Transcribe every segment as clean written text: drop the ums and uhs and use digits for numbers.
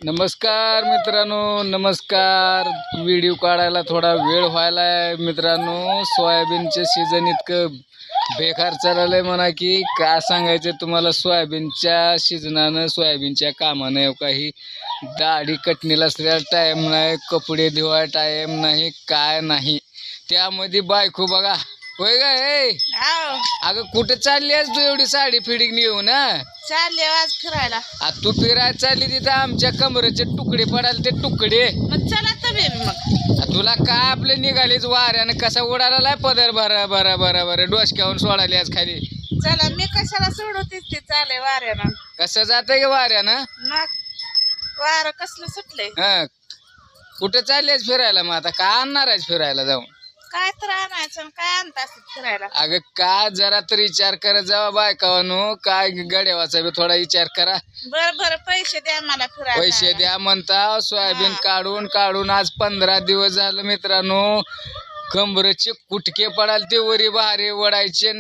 नमस्कार मित्रांनो, नमस्कार. व्हिडिओ काढायला थोडा वेळ व्हायलाय मित्रांनो. सोयाबीनचे सीझन इतकं बेकार चाललंय म्हणा की काय सांगायचं तुम्हाला. सोयाबीनच्या सीझनानं सोयाबीनच्या कामानं काही दाढी कटणीला असलेला टाईम नाही, कपडे धुवाय टाईम नाही, काय नाही. त्यामध्ये बायको बघा, होय ग ए अगं कुठे चालली आहेस तू एवढी साडी फिडिंग घेऊन? चालले आज फिरायला. तू फिरायला चालली तिथं आमच्या कमरेचे तुकडे पडाल ते तुकडे. मग चला तुम्ही मग. तुला काय आपलं निघालीच वाऱ्यानं कसा उडाला पदर भरा भरा भरा भरा डोसक्याहून सोडाली आज खाली. चला मी कशाला सोडवतेच ते चाले वाऱ्यानं. कसं जातंय ग वाऱ्यानं? मग वारं कसलं सुटलंय. हा कुठं चाललीस फिरायला? मग आता काय आणणार आहेस फिरायला जाऊन? काय तर आणायचं आणि काय आणता फिरायला. अगं का जरा तर विचार करत जावा बायकावानो. काय गड्यावाचा बी थोडा विचार करा. बर बर पैसे द्या मला फिरायला. पैसे द्या म्हणता. सोयाबीन काढून काढून आज 15 दिवस झालं मित्रांनो. कंबरचे कुटके पडाल ते वरी बहारे वडायचे,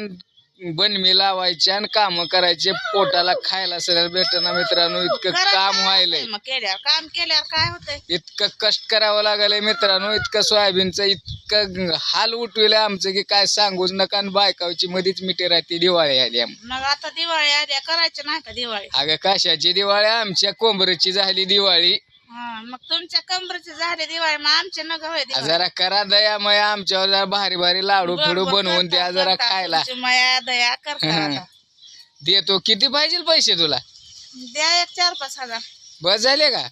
बनमी लावायचे आणि काम करायचे. पोटाला खायला सगळं भेटना मित्रांनो. इतकं काम व्हायलंय. मग काम केल्यावर काय होतंय. इतकं कष्ट करावं लागलंय मित्रांनो. इतकं सोयाबीनचं इतकं हाल उठविलंय आमचं की काय सांगूच नका. आणि बायकावची मधीच मिठी राहते. दिवाळी आली. मग आता दिवाळी आल्या करायची नाही का दिवाळी? अगं कशाची दिवाळी? आमच्या कोंबरीची झाली दिवाळी. मग तुमच्या कमरेची झाली दिवाळी, मग आमच्या नग होय दिवाळी. जरा करा दया मया आमच्यावर. जरा भारी भारी लाडू फिडू बनवून द्या जरा खायला. तुमची माया दया करता आता. देतो. किती पाहिजे पैसे तुला? द्या एक 4-5 हजार. बस झाले का?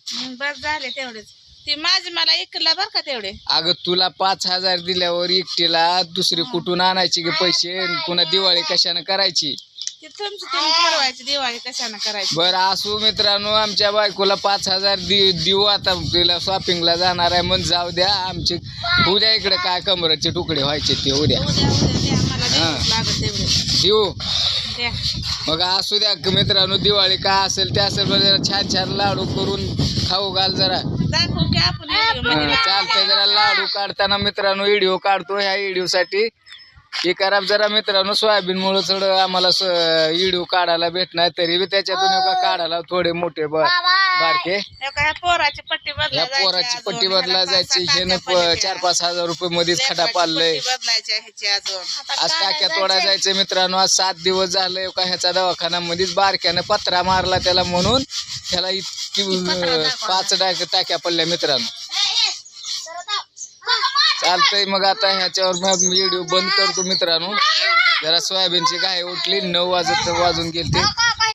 बस झाले तेवढेच. ती माझी मला इकला बर का तेवढे. अगं तुला 5,000 दिल्यावर एकटीला दुसरी कुठून आणायची गे पैसे? पुन्हा दिवाळी कशानं करायची? ती तुमची तुम्ही ठरवायची दिवाळी कशानं करायची. बरं असू मित्रांनो. आमच्या बायकोला 5,000 देऊ. आता तिला शॉपिंगला जाणार आहे म्हणून जाऊ द्या. आमचे उद्या इकडे काय कमराचे तुकडे व्हायचे ते उद्या उद्या द्या मला लागत तेवढे देऊ. द्या. मग असू द्या मित्रांनो. दिवाळी काय असेल ते असेल. जरा छान छान लाडू करून खाऊ घाल जरा. दाखवू की आपण व्हिडिओ मध्ये. चालतंय. जरा लाडू काढताना मित्रांनो व्हिडिओ काढतो. ह्या व्हिडिओ साठी हे करा जरा मित्रांनो. सोयाबीन मुळे थोडं आम्हाला व्हिडिओ काढायला भेटणार. तरी बी त्याच्यातून काढायला थोडे मोठे बारके. ह्या पोराची पट्टी बदला. या पोराची पट्टी बदला जायची. हे 4-5 हजार रुपये मध्येच खडा पाडलंय. बदलायच्या ह्याची अजून. आज टाक्या तोडा जायचं मित्रांनो. आज 7 दिवस झालं का ह्याचा दवाखाना मध्येच बारक्यानं पत्रा मारला त्याला म्हणून त्याला इतकी 5 टाक्या पडल्या मित्रांनो. चालतंय मग आता ह्याच्यावर मग व्हिडिओ बंद करतो मित्रांनो. जरा सोयाबीनची गाय उठली. 9 वाजून गेलते.